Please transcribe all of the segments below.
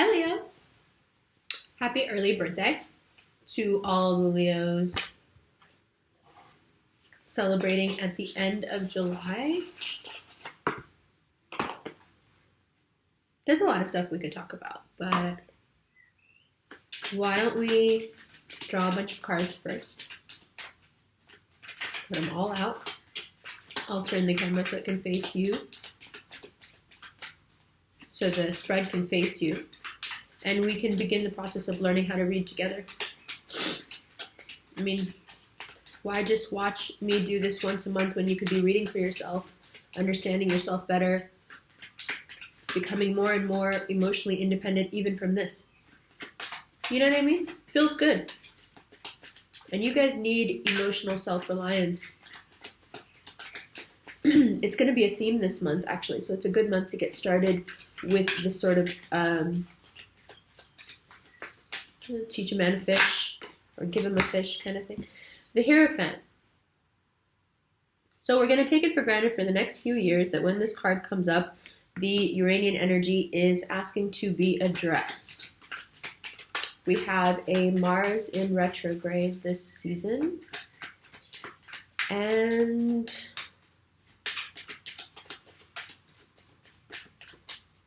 Hi Leo! Happy early birthday to all the Leos celebrating at the end of July. There's a lot of stuff we could talk about, but why don't we draw a bunch of cards first? Put them all out. I'll turn the camera so it can face you. So the spread can face you. And we can begin the process of learning how to read together. I mean, why just watch me do this once a month when you could be reading for yourself, understanding yourself better, becoming more and more emotionally independent even from this? You know what I mean? Feels good. And you guys need emotional self-reliance. It's going to be a theme this month, actually, so it's a good month to get started with this sort of teach a man a fish or give him a fish kind of thing. The Hierophant. So we're going to take it for granted for the next few years that when this card comes up, the Uranian energy is asking to be addressed. We have a Mars in retrograde this season. And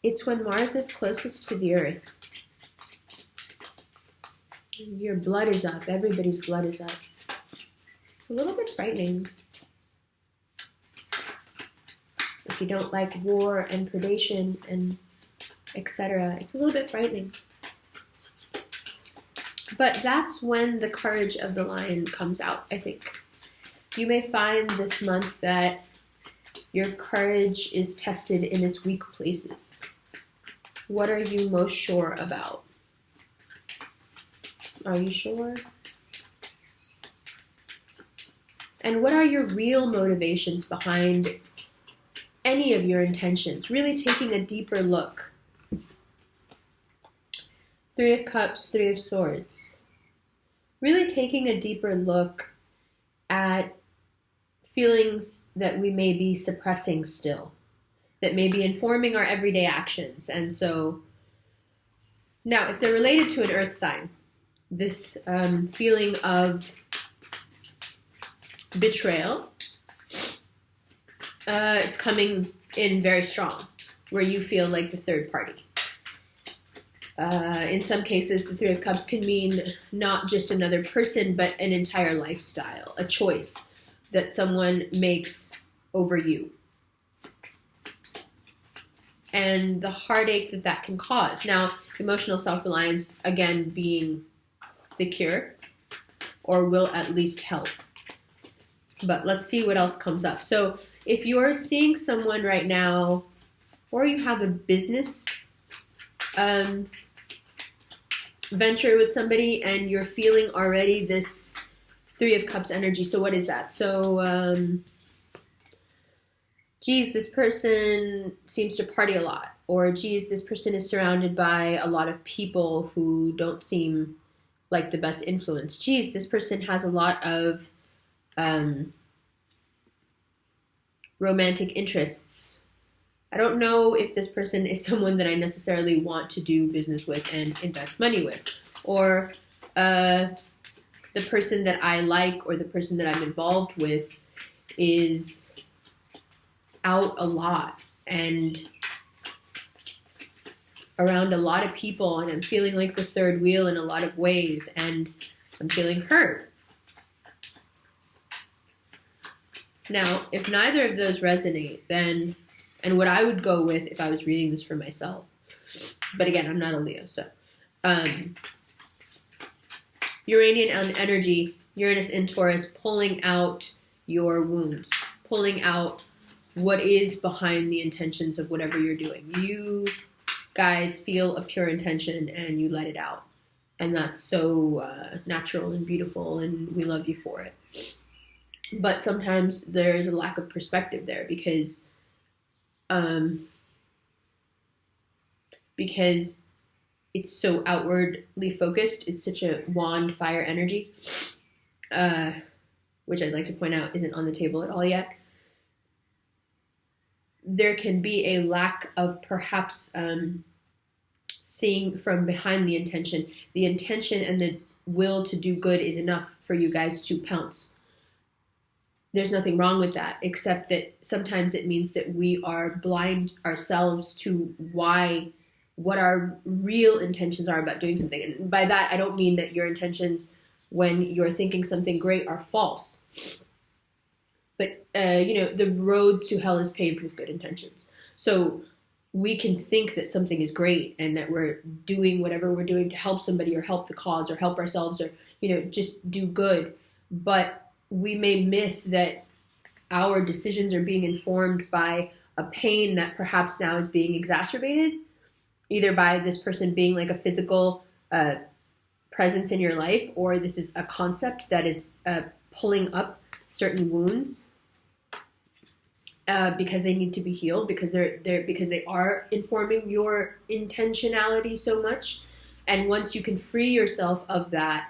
it's when Mars is closest to the Earth. Your blood is up. Everybody's blood is up. It's a little bit frightening. If you don't like war and predation and etc., it's a little bit frightening. But that's when the courage of the lion comes out, I think. You may find this month that your courage is tested in its weak places. What are you most sure about? Are you sure? And what are your real motivations behind any of your intentions? Really taking a deeper look. Three of Cups, Three of Swords. Really taking a deeper look at feelings that we may be suppressing still, that may be informing our everyday actions. And so, now, if they're related to an earth sign, this feeling of betrayal, it's coming in very strong, where you feel like the third party. In some cases, the Three of Cups can mean not just another person, but an entire lifestyle, a choice that someone makes over you. And the heartache that that can cause. Now, emotional self-reliance, again, being the cure, or will at least help. But let's see what else comes up. So if you're seeing someone right now, or you have a business venture with somebody and you're feeling already this Three of Cups energy. So what is that? So, geez, this person seems to party a lot. Or, geez, this person is surrounded by a lot of people who don't seem like the best influence. Geez, this person has a lot of romantic interests. I don't know if this person is someone that I necessarily want to do business with and invest money with. Or the person that I like or the person that I'm involved with is out a lot and around a lot of people, and I'm feeling like the third wheel in a lot of ways, and I'm feeling hurt. Now, if neither of those resonate, then, and what I would go with if I was reading this for myself, but again, I'm not a Leo, so, Uranian energy, Uranus in Taurus, pulling out your wounds, pulling out what is behind the intentions of whatever you're doing. You guys feel a pure intention and you let it out. And that's so natural and beautiful, and we love you for it. But sometimes there's a lack of perspective there because it's so outwardly focused. It's such a wand fire energy, which I'd like to point out isn't on the table at all yet. There can be a lack of perhaps seeing from behind the intention. The intention and the will to do good is enough for you guys to pounce. There's nothing wrong with that, except that sometimes it means that we are blind ourselves to what our real intentions are about doing something. And by that, I don't mean that your intentions when you're thinking something great are false. But, the road to hell is paved with good intentions. So we can think that something is great and that we're doing whatever we're doing to help somebody or help the cause or help ourselves or, just do good. But we may miss that our decisions are being informed by a pain that perhaps now is being exacerbated, either by this person being like a physical presence in your life, or this is a concept that is pulling up certain wounds because they need to be healed, because they are informing your intentionality so much. And once you can free yourself of that,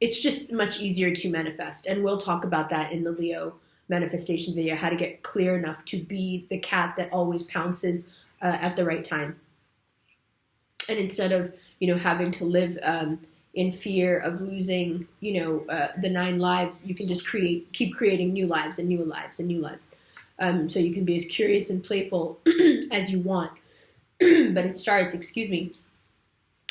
it's just much easier to manifest. And we'll talk about that in the Leo manifestation video, how to get clear enough to be the cat that always pounces at the right time. And instead of, having to live in fear of losing, the 9 lives, you can just keep creating new lives and new lives and new lives. So you can be as curious and playful as you want. But it starts,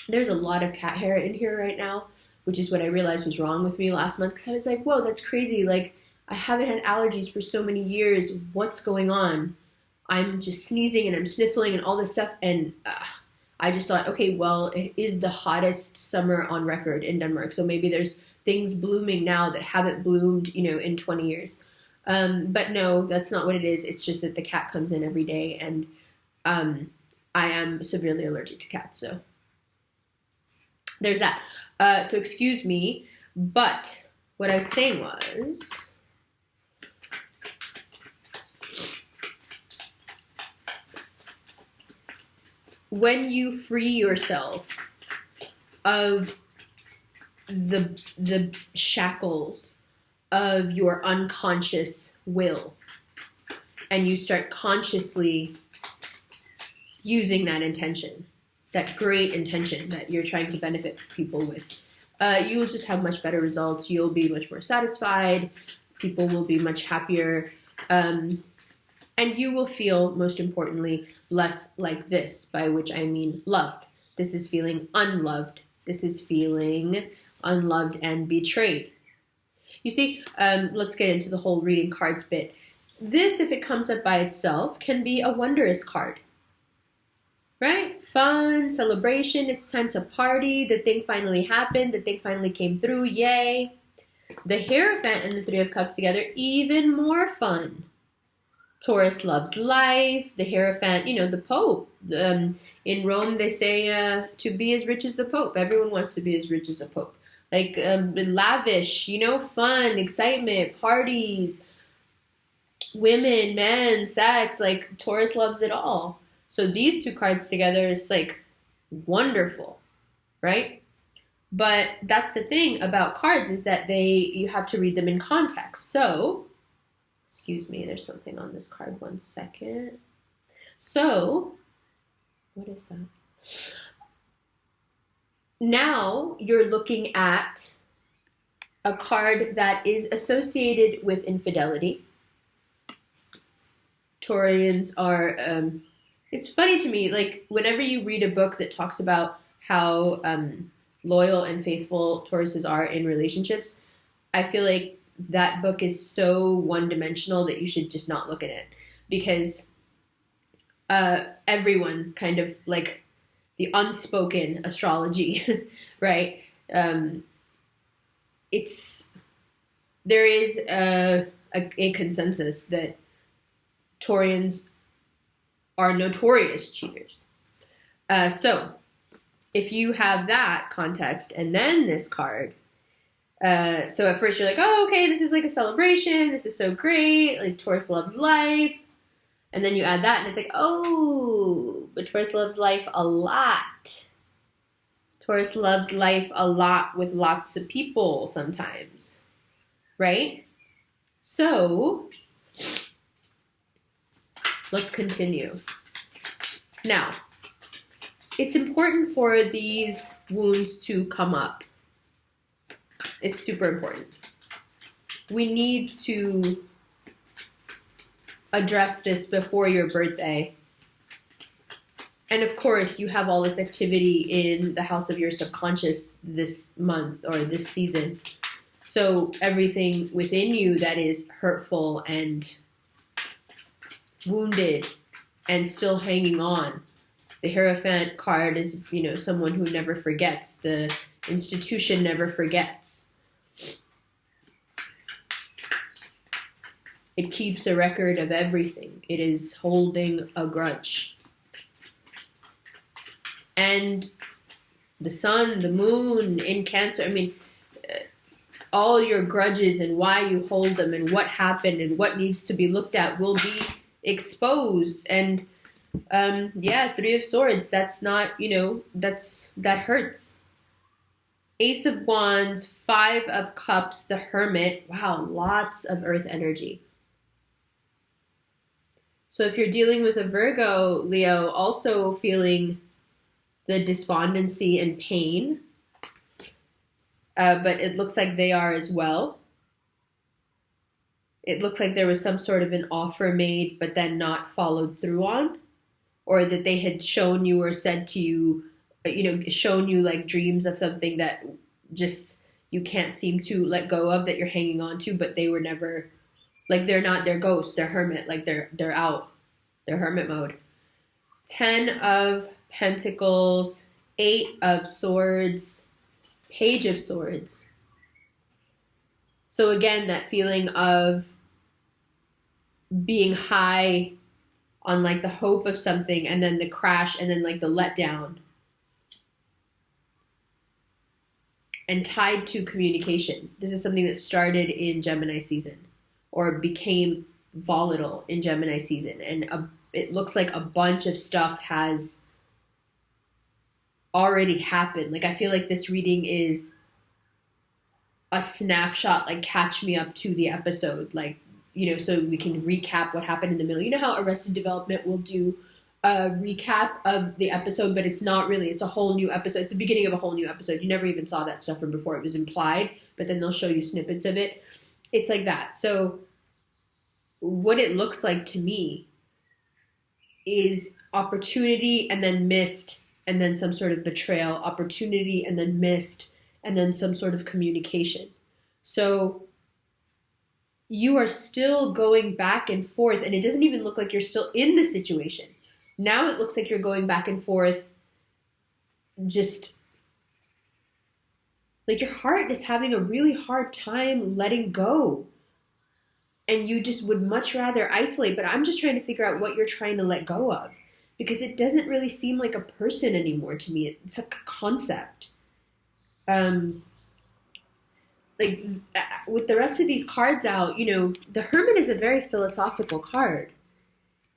there's a lot of cat hair in here right now, which is what I realized was wrong with me last month. Because I was like, whoa, that's crazy. Like, I haven't had allergies for so many years. What's going on? I'm just sneezing and I'm sniffling and all this stuff. And I just thought, okay, well, it is the hottest summer on record in Denmark. So maybe there's things blooming now that haven't bloomed, in 20 years. But no, that's not what it is. It's just that the cat comes in every day. And I am severely allergic to cats. So there's that. So excuse me. But what I was saying was, when you free yourself of the shackles of your unconscious will, and you start consciously using that intention, that great intention that you're trying to benefit people with, you will just have much better results. You'll be much more satisfied. People will be much happier. And you will feel, most importantly, less like this, by which I mean loved. This is feeling unloved. This is feeling unloved and betrayed. You see, let's get into the whole reading cards bit. This, if it comes up by itself, can be a wondrous card. Right? Fun, celebration, it's time to party, the thing finally happened, the thing finally came through, yay. The Hierophant and the Three of Cups together, even more fun. Taurus loves life. The Hierophant, the Pope. In Rome, they say to be as rich as the Pope. Everyone wants to be as rich as a Pope. Like lavish, fun, excitement, parties, women, men, sex. Like Taurus loves it all. So these two cards together is like wonderful, right? But that's the thing about cards, is that you have to read them in context. So, excuse me, there's something on this card, 1 second. So, what is that? Now you're looking at a card that is associated with infidelity. Torians are, it's funny to me, like whenever you read a book that talks about how loyal and faithful Tauruses are in relationships, I feel like that book is so one-dimensional that you should just not look at it, because everyone kind of like the unspoken astrology, right? There is a consensus that Torians are notorious cheaters. So if you have that context and then this card, so at first you're like, oh, okay, this is like a celebration. This is so great. Like Taurus loves life. And then you add that and it's like, oh, but Taurus loves life a lot. Taurus loves life a lot with lots of people sometimes, right? So let's continue. Now, it's important for these wounds to come up. It's super important. We need to address this before your birthday. And of course, you have all this activity in the house of your subconscious this month or this season. So everything within you that is hurtful and wounded and still hanging on. The Hierophant card is, someone who never forgets. The institution never forgets. It keeps a record of everything. It is holding a grudge. And the sun, the moon in Cancer, all your grudges and why you hold them and what happened and what needs to be looked at will be exposed. And Three of Swords, that's not, that hurts. Ace of Wands, Five of Cups, the Hermit. Wow, lots of earth energy. So if you're dealing with a Virgo, Leo, also feeling the despondency and pain, but it looks like they are as well. It looks like there was some sort of an offer made, but then not followed through on, or that they had shown you or said to you, shown you like dreams of something that just you can't seem to let go of, that you're hanging on to, but they were never, like they're not, they're ghosts, they're hermit, like they're out, they're hermit mode. 10 of Pentacles, 8 of Swords, Page of Swords. So again, that feeling of being high on like the hope of something and then the crash and then like the letdown. And tied to communication. This is something that started in Gemini season or became volatile in Gemini season. And it looks like a bunch of stuff has already happened. Like I feel like this reading is a snapshot, like catch me up to the episode, like, so we can recap what happened in the middle. You know how Arrested Development will do a recap of the episode, but it's not really, it's a whole new episode. It's the beginning of a whole new episode. You never even saw that stuff from before. It was implied, but then they'll show you snippets of it. It's like that. So what it looks like to me is opportunity and then missed, and then some sort of betrayal, opportunity and then missed, and then some sort of communication. So you are still going back and forth, and it doesn't even look like you're still in the situation. Now it looks like you're going back and forth, just like your heart is having a really hard time letting go. And you just would much rather isolate, but I'm just trying to figure out what you're trying to let go of. Because it doesn't really seem like a person anymore to me. It's like a concept. Like with the rest of these cards out, the Hermit is a very philosophical card.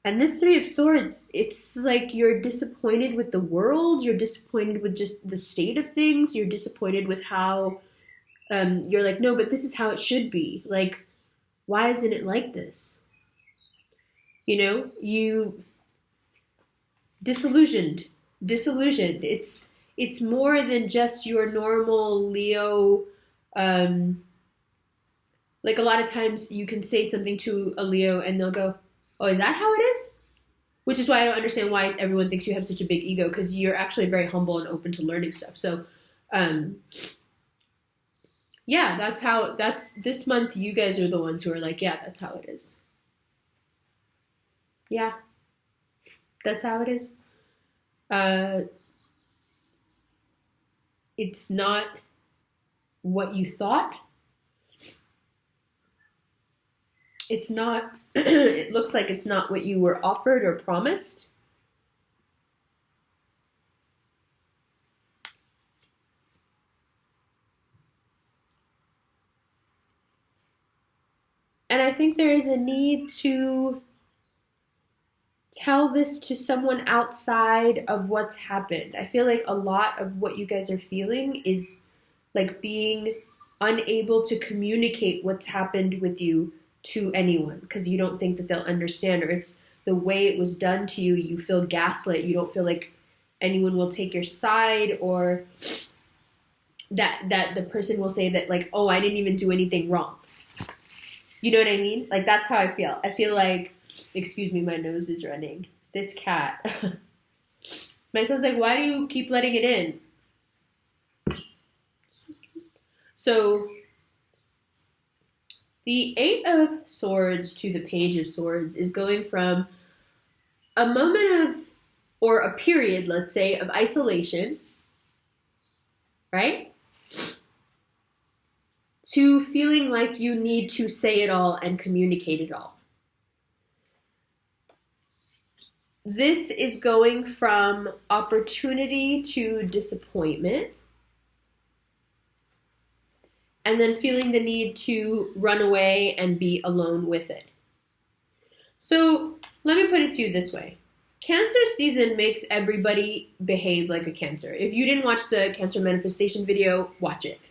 And this Three of Swords, it's like you're disappointed with the world. You're disappointed with just the state of things. You're disappointed with how, you're like, no, but this is how it should be. Like, why isn't it like this? You disillusioned. It's more than just your normal Leo. Like a lot of times you can say something to a Leo and they'll go, oh, is that how it is? Which is why I don't understand why everyone thinks you have such a big ego, because you're actually very humble and open to learning stuff. So, that's this month you guys are the ones who are like, yeah, that's how it is. Yeah, that's how it is. It's not what you thought. It's not, it looks like it's not what you were offered or promised. And I think there is a need to tell this to someone outside of what's happened. I feel like a lot of what you guys are feeling is like being unable to communicate what's happened with you to anyone because you don't think that they'll understand, or it's the way it was done to you, you feel gaslit. You don't feel like anyone will take your side, or that the person will say that, like, oh, I didn't even do anything wrong. You know what I mean? Like, that's how I feel. I feel like, excuse me, my nose is running. This cat. My son's like, why do you keep letting it in? So, the 8 of Swords to the Page of Swords is going from a moment of, or a period, let's say, of isolation, right? To feeling like you need to say it all and communicate it all. This is going from opportunity to disappointment, and then feeling the need to run away and be alone with it. So let me put it to you this way. Cancer season makes everybody behave like a Cancer. If you didn't watch the Cancer manifestation video, watch it.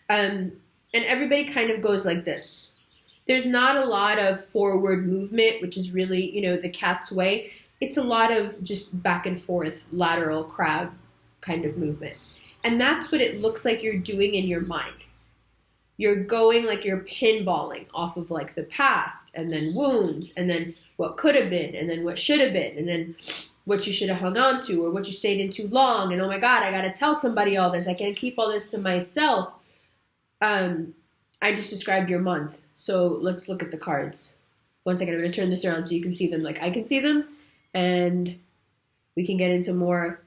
And everybody kind of goes like this. There's not a lot of forward movement, which is really, the cat's way. It's a lot of just back and forth, lateral crab kind of movement. And that's what it looks like you're doing in your mind. You're going like you're pinballing off of like the past, and then wounds, and then what could have been, and then what should have been, and then what you should have hung on to, or what you stayed in too long, and oh my God, I gotta tell somebody all this. I can't keep all this to myself. I just described your month, so let's look at the cards. One second, I'm gonna turn this around so you can see them like I can see them, and we can get into more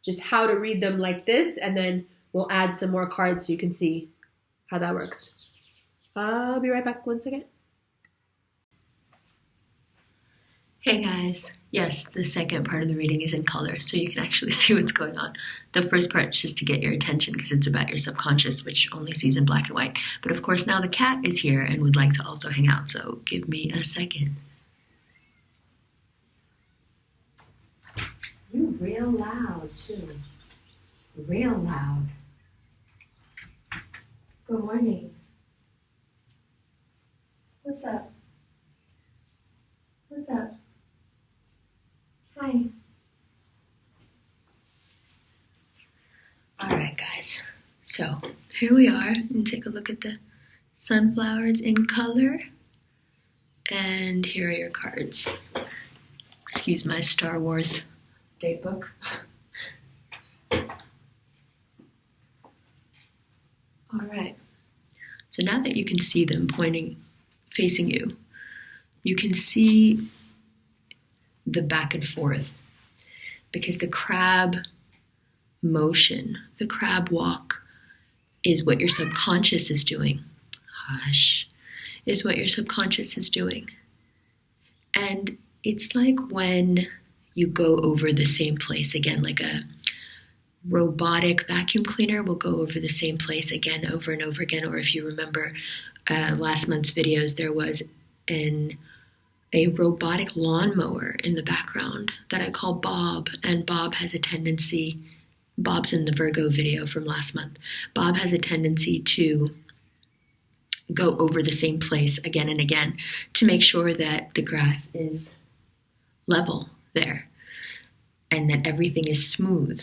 just how to read them like this, and then we'll add some more cards so you can see how that works. I'll be right back, 1 second. Hey guys, yes, the second part of the reading is in color, so you can actually see what's going on. The first part is just to get your attention because it's about your subconscious, which only sees in black and white. But of course now the cat is here and would like to also hang out, so give me a second. You're real loud too. Real loud. Good morning. What's up? What's up? Hi. All right, guys. So here we are, and take a look at the sunflowers in color. And here are your cards. Excuse my Star Wars date book. All right. So now that you can see them facing you, you can see the back and forth, because the crab motion, the crab walk, is what your subconscious is doing. Hush. Is what your subconscious is doing. And it's like when you go over the same place again, like a robotic vacuum cleaner will go over the same place again, over and over again. Or if you remember last month's videos, there was a robotic lawnmower in the background that I call Bob. And Bob has a tendency, Bob's in the Virgo video from last month, Bob has a tendency to go over the same place again and again to make sure that the grass is level there and that everything is smooth.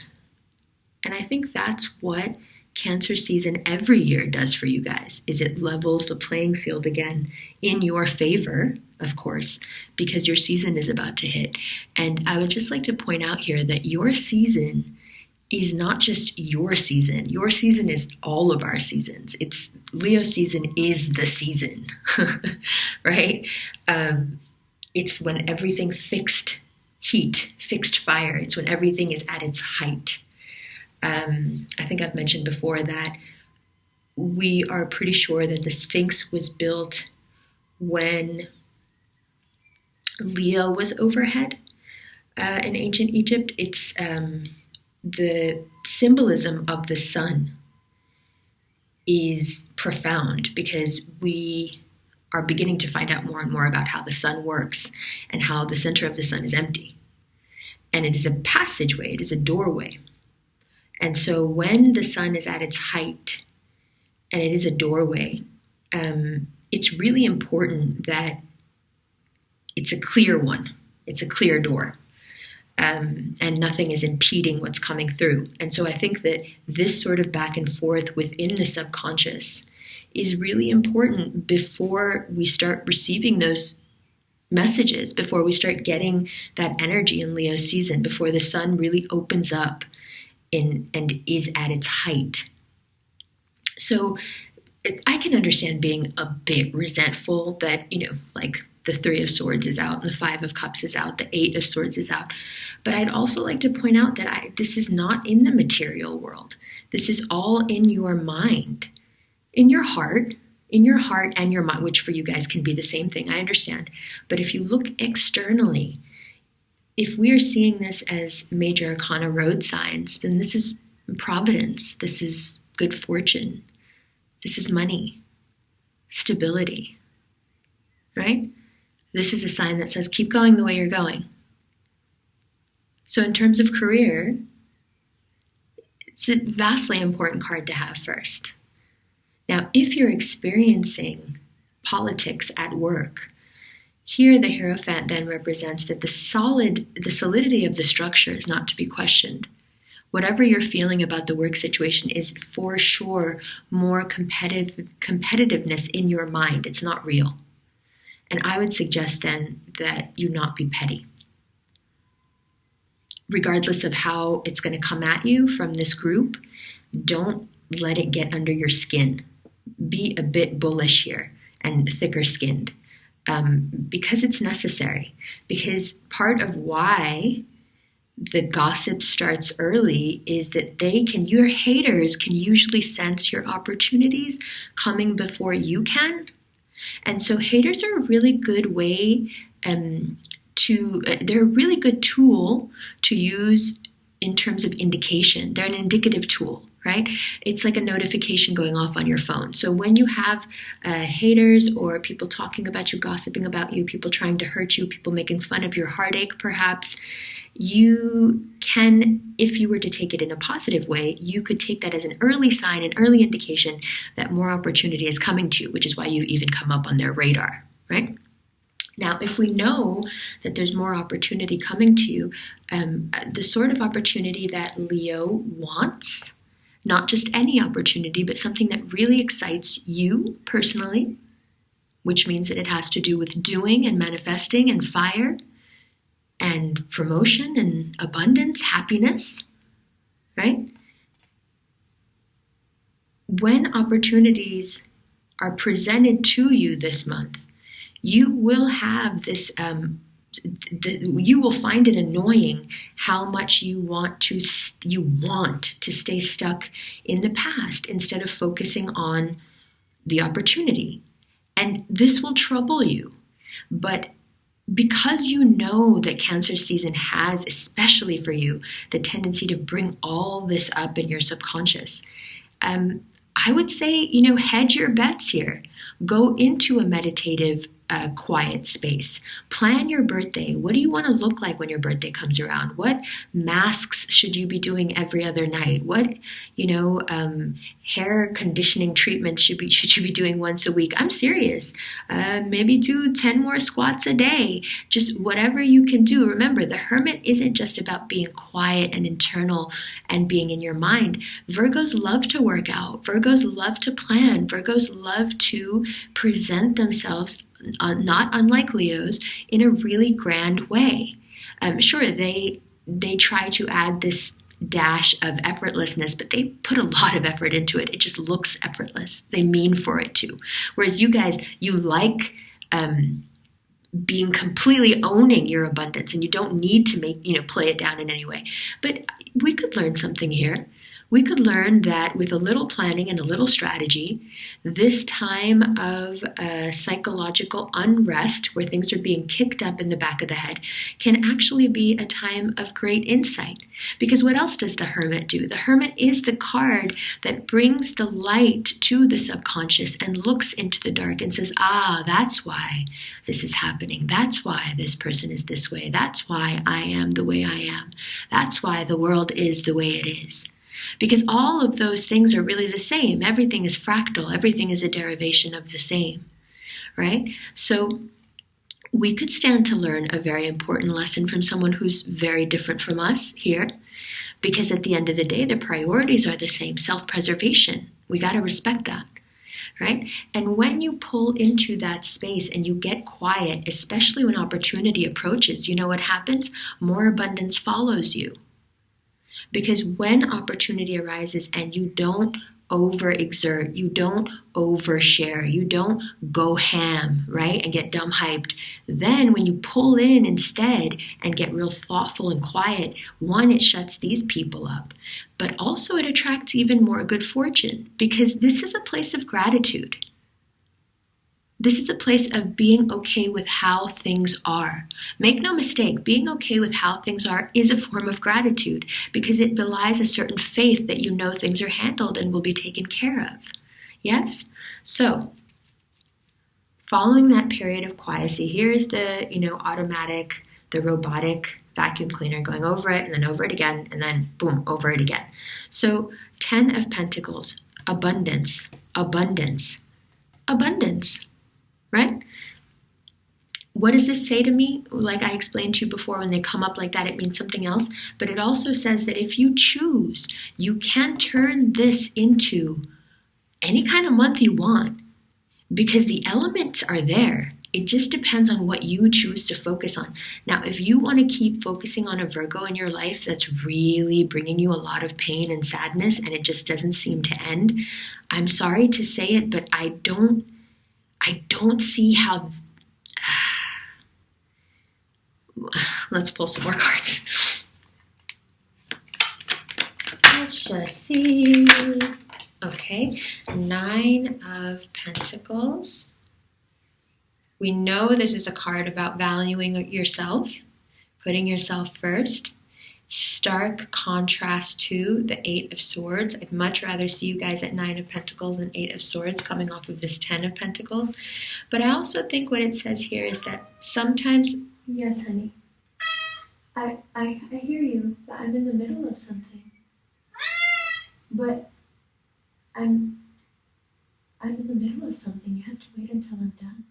And I think that's what Cancer season every year does for you guys, is it levels the playing field again in your favor, of course, because your season is about to hit. And I would just like to point out here that your season is not just your season. Your season is all of our seasons. It's Leo season is the season, right? It's when everything fixed heat, fixed fire. It's when everything is at its height. I think I've mentioned before that we are pretty sure that the Sphinx was built when Leo was overhead in ancient Egypt. It's the symbolism of the sun is profound because we are beginning to find out more and more about how the sun works and how the center of the sun is empty. And it is a passageway, it is a doorway. And so when the sun is at its height and it is a doorway, it's really important that it's a clear one. It's a clear door. And nothing is impeding what's coming through. And so I think that this sort of back and forth within the subconscious is really important before we start receiving those messages, before we start getting that energy in Leo season, before the sun really opens up and is at its height. So I can understand being a bit resentful that, like the Three of Swords is out and the Five of Cups is out, the Eight of Swords is out. But I'd also like to point out that this is not in the material world. This is all in your mind, in your heart and your mind, which for you guys can be the same thing, I understand. But if you look externally, if we are seeing this as major arcana road signs, then this is providence, this is good fortune, this is money, stability, right? This is a sign that says, keep going the way you're going. So in terms of career, it's a vastly important card to have first. Now, if you're experiencing politics at work, here the Hierophant then represents that the solidity of the structure is not to be questioned. Whatever you're feeling about the work situation is for sure more competitiveness in your mind. It's not real. And I would suggest then that you not be petty. Regardless of how it's going to come at you from this group, don't let it get under your skin. Be a bit bullish here and thicker skinned because it's necessary. Because part of why the gossip starts early is that your haters can usually sense your opportunities coming before you can. And so haters are a really good way they're a really good tool to use in terms of indication. They're an indicative tool, right? It's like a notification going off on your phone. So when you have haters or people talking about you, gossiping about you, people trying to hurt you, people making fun of your heartache perhaps, you can, if you were to take it in a positive way, you could take that as an early sign, an early indication that more opportunity is coming to you, which is why you even come up on their radar, right? Now, if we know that there's more opportunity coming to you, the sort of opportunity that Leo wants, not just any opportunity, but something that really excites you personally, which means that it has to do with doing and manifesting and fire, and promotion and abundance, happiness, right? When opportunities are presented to you this month, you will have this, you will find it annoying how much you want to stay stuck in the past instead of focusing on the opportunity. And this will trouble you. But because you know that Cancer season has, especially for you, the tendency to bring all this up in your subconscious, I would say, hedge your bets here. Go into a meditative, quiet space. Plan your birthday. What do you want to look like when your birthday comes around? What masks should you be doing every other night? What, hair conditioning treatments should you be doing once a week? I'm serious. Maybe do 10 more squats a day. Just whatever you can do. Remember, the Hermit isn't just about being quiet and internal and being in your mind. Virgos love to work out. Virgos love to plan. Virgos love to present themselves, not unlike Leos, in a really grand way. Sure, they try to add this dash of effortlessness, but they put a lot of effort into it. It just looks effortless. They mean for it to. Whereas you guys, you like being completely owning your abundance, and you don't need to play it down in any way. But we could learn something here. We could learn that with a little planning and a little strategy, this time of psychological unrest, where things are being kicked up in the back of the head, can actually be a time of great insight. Because what else does the Hermit do? The Hermit is the card that brings the light to the subconscious and looks into the dark and says, that's why this is happening. That's why this person is this way. That's why I am the way I am. That's why the world is the way it is. Because all of those things are really the same. Everything is fractal. Everything is a derivation of the same, right? So we could stand to learn a very important lesson from someone who's very different from us here, because at the end of the day, the priorities are the same, self-preservation. We got to respect that, right? And when you pull into that space and you get quiet, especially when opportunity approaches, you know what happens? More abundance follows you. Because when opportunity arises and you don't overexert, you don't overshare, you don't go ham, right, and get dumb hyped, then when you pull in instead and get real thoughtful and quiet, one, it shuts these people up, but also it attracts even more good fortune, because this is a place of gratitude. This is a place of being okay with how things are. Make no mistake, being okay with how things are is a form of gratitude, because it belies a certain faith that you know things are handled and will be taken care of. Yes? So, following that period of quiescy, here's the, automatic, the robotic vacuum cleaner going over it and then over it again and then boom, over it again. So, 10 of Pentacles, abundance, abundance, abundance. Right? What does this say to me? Like I explained to you before, when they come up like that, it means something else. But it also says that if you choose, you can turn this into any kind of month you want, because the elements are there. It just depends on what you choose to focus on. Now, if you want to keep focusing on a Virgo in your life that's really bringing you a lot of pain and sadness and it just doesn't seem to end, I'm sorry to say it, but I don't see how. Let's pull some more cards. Let's just see. Okay, 9 of Pentacles. We know this is a card about valuing yourself, putting yourself first. Stark contrast to the 8 of Swords. I'd much rather see you guys at 9 of Pentacles than 8 of Swords coming off of this 10 of Pentacles. But I also think what it says here is that sometimes... Yes, honey. I hear you, but I'm in the middle of something. But I'm in the middle of something. You have to wait until I'm done.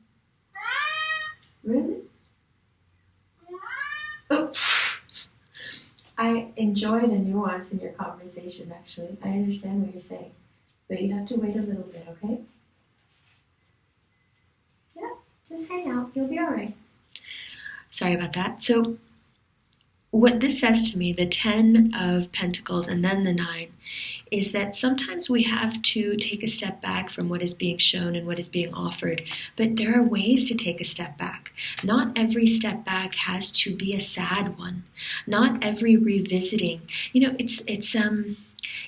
Really? Oh. I enjoy the nuance in your conversation, actually. I understand what you're saying. But you have to wait a little bit, okay? Yeah, just hang out. You'll be all right. Sorry about that. So what this says to me, the 10 of Pentacles and then the 9, is that sometimes we have to take a step back from what is being shown and what is being offered. But there are ways to take a step back. Not every step back has to be a sad one. Not every revisiting.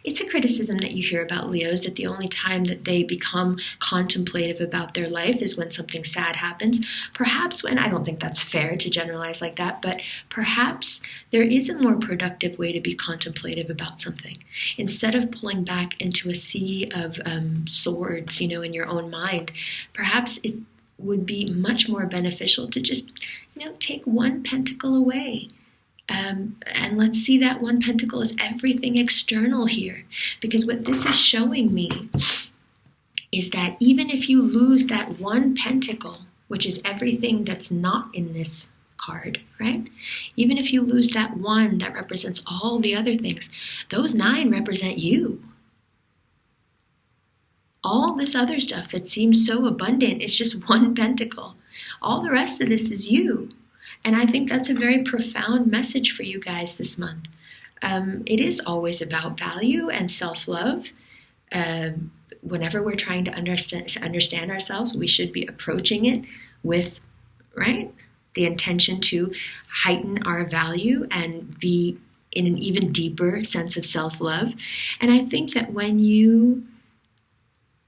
It's a criticism that you hear about Leos, that the only time that they become contemplative about their life is when something sad happens. Perhaps when, I don't think that's fair to generalize like that, but perhaps there is a more productive way to be contemplative about something. Instead of pulling back into a sea of swords, in your own mind, perhaps it would be much more beneficial to just, take one pentacle away. And let's see that one pentacle as everything external here. Because what this is showing me is that even if you lose that one pentacle, which is everything that's not in this card, right? Even if you lose that one that represents all the other things, those 9 represent you. All this other stuff that seems so abundant is just one pentacle. All the rest of this is you. And I think that's a very profound message for you guys this month. It is always about value and self-love. Whenever we're trying to understand ourselves, we should be approaching it with, right, the intention to heighten our value and be in an even deeper sense of self-love. And I think that when you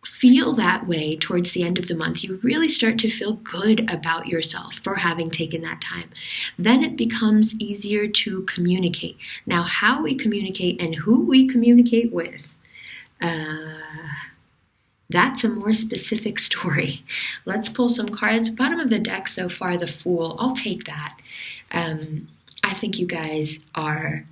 feel that way towards the end of the month, you really start to feel good about yourself for having taken that time. Then it becomes easier to communicate. Now, how we communicate and who we communicate with, that's a more specific story. Let's pull some cards. Bottom of the deck so far, the Fool. I'll take that. I think you guys are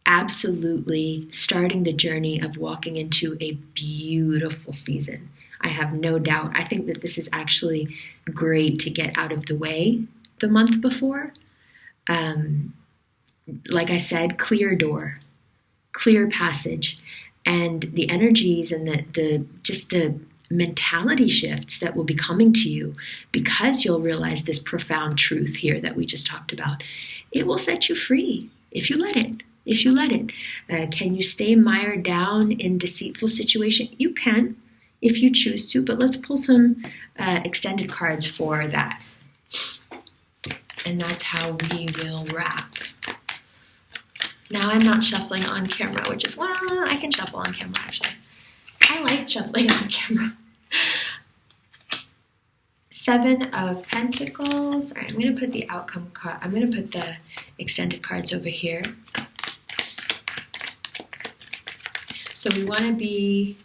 absolutely starting the journey of walking into a beautiful season. I have no doubt. I think that this is actually great to get out of the way the month before. Like I said, clear door, clear passage, and the energies and the mentality shifts that will be coming to you because you'll realize this profound truth here that we just talked about. It will set you free if you let it. If you let it. Can you stay mired down in deceitful situation? You can if you choose to, but let's pull some extended cards for that. And that's how we will wrap. Now I'm not shuffling on camera, which is, well, I can shuffle on camera actually. I like shuffling on camera. 7 of Pentacles. All right, I'm going to put the outcome card. I'm going to put the extended cards over here. So we want to be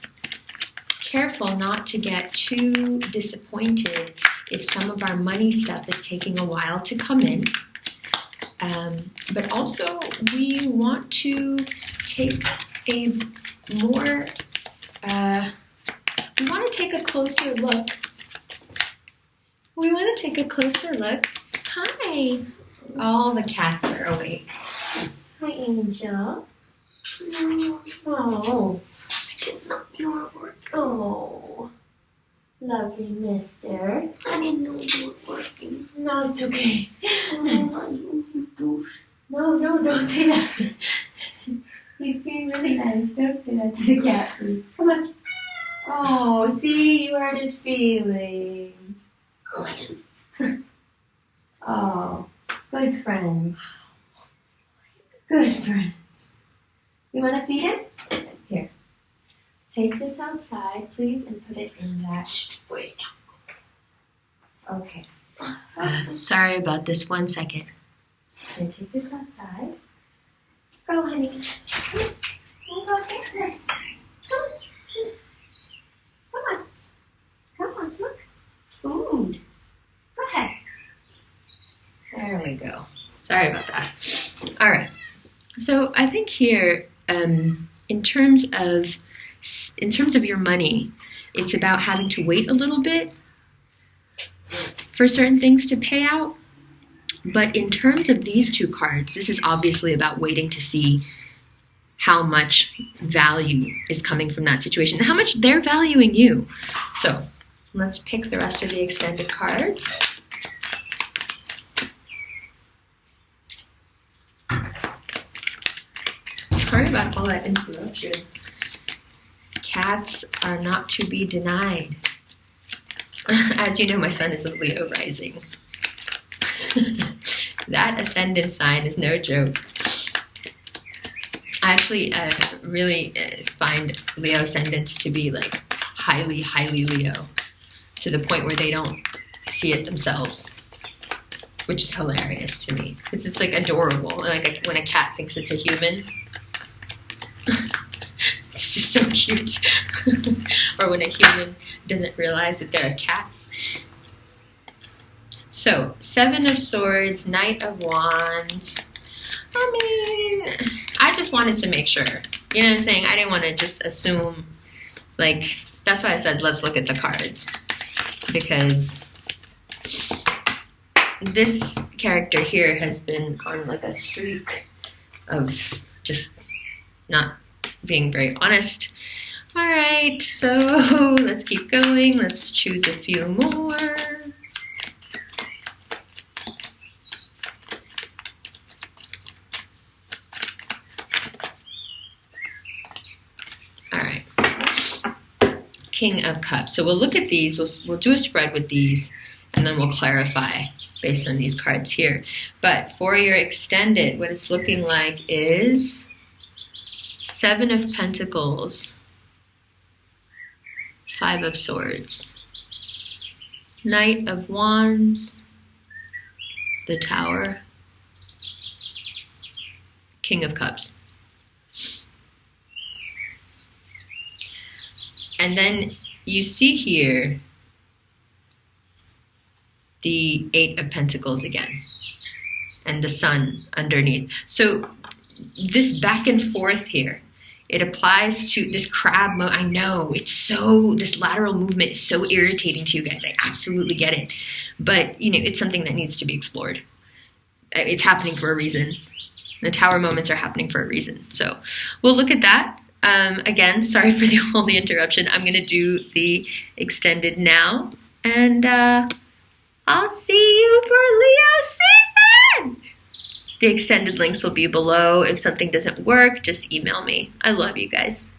careful not to get too disappointed if some of our money stuff is taking a while to come in. But also we want to take a more, we want to take a closer look. We want to take a closer look. Hi. All the cats are awake. Hi, Angel. Oh, I didn't know you were working. Oh, lovely mister. I didn't know you were working. No, it's okay. No, don't say that. He's being really nice. Don't say that to the cat, please. Come on. Oh, see, you hurt his feelings. Oh, I didn't. Oh, good friends. Good friends. You want to feed him? Here. Take this outside, please, and put it in that fridge. Okay. Sorry about this. 1 second. Then take this outside. Go, honey. Come on. Go there. Come on. Come on, look. Food. Go ahead. There we go. Sorry about that. All right. So I think here, in terms of your money, it's about having to wait a little bit for certain things to pay out. But in terms of these 2 cards, this is obviously about waiting to see how much value is coming from that situation and how much they're valuing you. So let's pick the rest of the extended cards. Sorry about all that interruption. Cats are not to be denied. As you know, my son is a Leo rising. That ascendant sign is no joke. I actually really find Leo ascendants to be like highly, highly Leo, to the point where they don't see it themselves, which is hilarious to me. Because it's like adorable. Like when a cat thinks it's a human. It's just so cute. Or when a human doesn't realize that they're a cat. So, 7 of Swords, Knight of Wands. I mean, I just wanted to make sure. You know what I'm saying? I didn't want to just assume, like, that's why I said let's look at the cards. Because this character here has been on like a streak of just not being very honest. All right, so let's keep going. Let's choose a few more. All right, King of Cups. So we'll look at these. We'll do a spread with these, and then we'll clarify based on these cards here. But for your extended, what it's looking like is 7 of Pentacles, 5 of Swords, Knight of Wands, the Tower, King of Cups. And then you see here the 8 of Pentacles again, and the Sun underneath. So this back and forth here It applies to this crab I know this lateral movement is so irritating to you guys. I absolutely get it. But, it's something that needs to be explored. It's happening for a reason. The tower moments are happening for a reason. So we'll look at that. Again, sorry for all the interruption. I'm going to do the extended now. And I'll see you for Leo season! The extended links will be below. If something doesn't work, just email me. I love you guys.